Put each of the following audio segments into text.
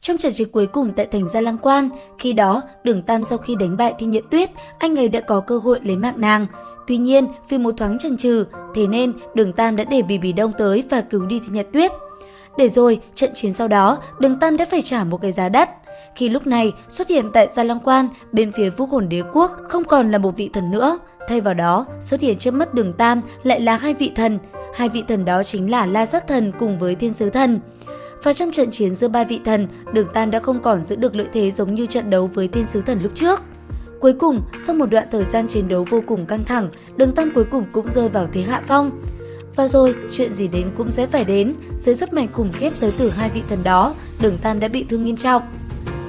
Trong trận chiến cuối cùng tại thành Gia Lăng Quan, khi đó Đường Tam sau khi đánh bại Thiên Nhận Tuyết, anh ấy đã có cơ hội lấy mạng nàng. Tuy nhiên, vì một thoáng chần chừ, thế nên Đường Tam đã để Bỉ Bỉ Đông tới và cứu đi Thiên Nhận Tuyết. Để rồi, trận chiến sau đó, Đường Tam đã phải trả một cái giá đắt. Khi lúc này xuất hiện tại Gia Lăng Quan, bên phía Vũ Hồn Đế Quốc không còn là một vị thần nữa, thay vào đó xuất hiện trước mắt Đường Tam lại là hai vị thần. Hai vị thần đó chính là La Sát Thần cùng với Thiên Sứ Thần. Và trong trận chiến giữa ba vị thần, Đường Tam đã không còn giữ được lợi thế giống như trận đấu với Thiên Sứ Thần lúc trước. Cuối cùng, sau một đoạn thời gian chiến đấu vô cùng căng thẳng, Đường Tam cuối cùng cũng rơi vào thế hạ phong. Và rồi, chuyện gì đến cũng sẽ phải đến, dưới sức mạnh khủng khiếp tới từ hai vị thần đó, Đường Tam đã bị thương nghiêm trọng.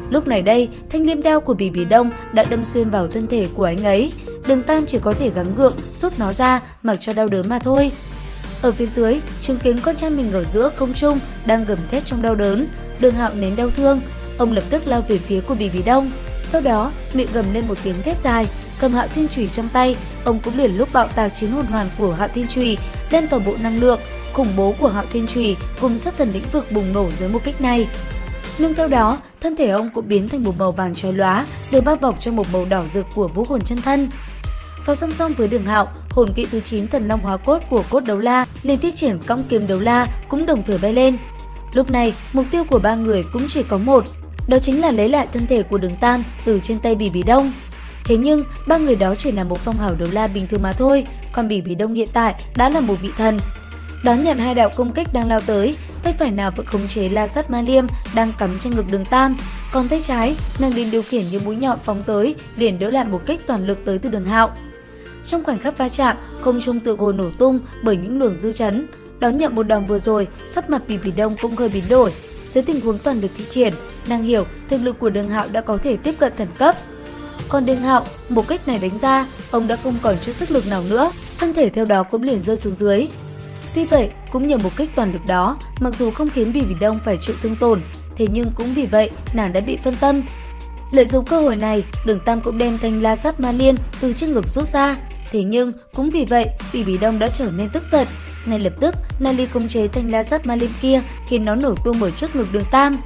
Lúc này đây, thanh liêm đao của Bỉ Bỉ Đông đã đâm xuyên vào thân thể của anh ấy. Đường Tam chỉ có thể gắng gượng rút nó ra, mặc cho đau đớn mà thôi. Ở phía dưới, chứng kiến con trai mình ở giữa không trung đang gầm thét trong đau đớn, Đường Hạo nén đau thương, ông lập tức lao về phía của Bỉ Bỉ Đông. Sau đó, miệng gầm lên một tiếng thét dài, cầm Hạo Thiên Chùy trong tay, ông cũng liền lúc bạo tạc chiến hồn hoàn của Hạo Thiên Chùy lên toàn bộ năng lượng khủng bố của Hạo Thiên Chùy cùng sát thần lĩnh vực bùng nổ dưới một kích này. Nhưng theo đó, thân thể ông cũng biến thành một màu vàng chói lóa, được bao bọc trong một màu đỏ rực của vũ hồn chân thân. Và song song với Đường Hạo, hồn kỹ thứ 9 Thần Long Hóa Cốt của Cốt Đấu La liền thi triển cõng kiếm đấu la cũng đồng thời bay lên. Lúc này, mục tiêu của ba người cũng chỉ có một, đó chính là lấy lại thân thể của Đường Tam từ trên tay Bỉ Bỉ Đông. Thế nhưng, ba người đó chỉ là một phong hào đấu la bình thường mà thôi, còn Bỉ Bỉ Đông hiện tại đã là một vị thần. Đón nhận hai đạo công kích đang lao tới, tay phải nào vẫn khống chế La Sát Ma Liêm đang cắm trên ngực Đường Tam, còn tay trái nàng liền điều khiển những mũi nhọn phóng tới, liền đỡ lại một kích toàn lực tới từ Đường Hạo. Trong khoảnh khắc va chạm, không trung tựa hồ nổ tung bởi những luồng dư chấn. Đón nhận một đòn vừa rồi, sắc mặt Bỉ Bỉ Đông cũng hơi biến đổi. Dưới tình huống toàn lực thi triển, nàng hiểu thực lực của Đường Hạo đã có thể tiếp cận thần cấp. Còn Đường Hạo, một kích này đánh ra, ông đã không còn chút sức lực nào nữa, thân thể theo đó cũng liền rơi xuống dưới. Tuy vậy, cũng nhờ một kích toàn lực đó, mặc dù không khiến Bỉ Bỉ Đông phải chịu thương tổn, thế nhưng cũng vì vậy nàng đã bị phân tâm. Lợi dụng cơ hội này, Đường Tam cũng đem thanh La Sát Ma Liên từ trên ngực rút ra. Thế nhưng cũng vì vậy, Bỉ Bỉ Đông đã trở nên tức giận. Ngay lập tức, nàng liền khống chế thanh La Sát Ma Liên kia khiến nó nổ tung ở trước ngực Đường Tam.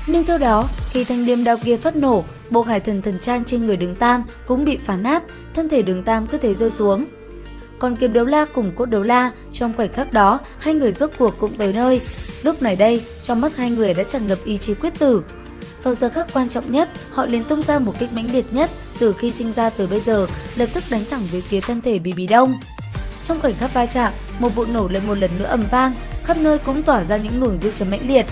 Nhưng theo đó, khi thanh liêm đao kia phát nổ, bộ hải thần thần trang trên người Đường Tam cũng bị phá nát, thân thể Đường Tam cứ thế rơi xuống. Còn kiếm đấu la cùng cốt đấu la, trong khoảnh khắc đó, hai người rốt cuộc cũng tới nơi. Lúc này đây, trong mắt hai người đã tràn ngập ý chí quyết tử. Vào giờ khắc quan trọng nhất, họ liền tung ra một kích mãnh liệt nhất từ khi sinh ra tới bây giờ, lập tức đánh thẳng về phía thân thể Bỉ Bỉ Đông. Trong khoảnh khắc va chạm, một vụ nổ lại một lần nữa ầm vang, khắp nơi cũng tỏa ra những luồng dư chấn mãnh liệt.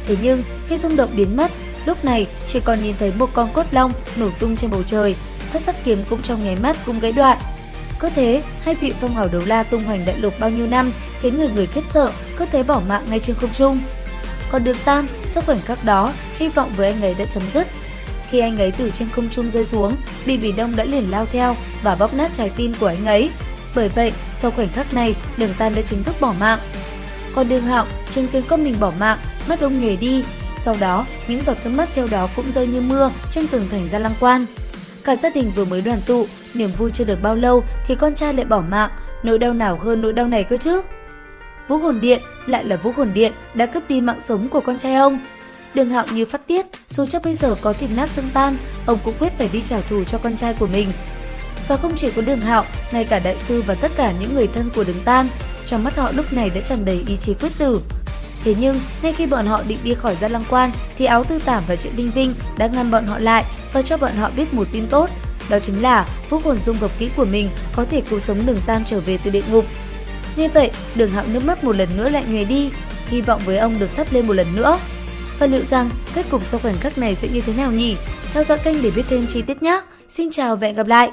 Thế nhưng, khi rung động biến mất, lúc này chỉ còn nhìn thấy một con cốt long nổ tung trên bầu trời, thất sắc kiếm cũng trong nháy mắt cũng gãy đoạn. Cứ thế, hai vị phong hào đấu la tung hoành đại lục bao nhiêu năm khiến người khiếp sợ, cứ thế bỏ mạng ngay trên không trung. Còn Đường Tam, sau khoảnh khắc đó, hy vọng với anh ấy đã chấm dứt. Khi anh ấy từ trên không trung rơi xuống, Bỉ Bỉ Đông đã liền lao theo và bóp nát trái tim của anh ấy. Bởi vậy, sau khoảnh khắc này, Đường Tam đã chính thức bỏ mạng. Còn Đường Hạo chứng kiến con mình bỏ mạng, mắt ông nhòe đi. Sau đó, những giọt nước mắt theo đó cũng rơi như mưa trên tường thành Gia Lăng Quan. Cả gia đình vừa mới đoàn tụ, niềm vui chưa được bao lâu thì con trai lại bỏ mạng, nỗi đau nào hơn nỗi đau này cơ chứ? Vũ Hồn Điện lại là Vũ Hồn Điện đã cướp đi mạng sống của con trai ông. Đường Hạo như phát tiết, dù cho bây giờ có thịt nát xương tan, ông cũng quyết phải đi trả thù cho con trai của mình. Và không chỉ có Đường Hạo, ngay cả đại sư và tất cả những người thân của Đường Tam, trong mắt họ lúc này đã tràn đầy ý chí quyết tử. Thế nhưng, ngay khi bọn họ định đi khỏi Gia Lăng Quan thì Áo Tư Tảm và Triệu Vinh Vinh đã ngăn bọn họ lại và cho bọn họ biết một tin tốt. Đó chính là vũ hồn dung hợp kỹ của mình có thể cứu sống Đường Tam trở về từ địa ngục. Như vậy, Đường Hạo nước mắt một lần nữa lại nhòe đi, hy vọng với ông được thắp lên một lần nữa. Và liệu rằng kết cục sau khoảnh khắc này sẽ như thế nào nhỉ? Theo dõi kênh để biết thêm chi tiết nhé! Xin chào và hẹn gặp lại!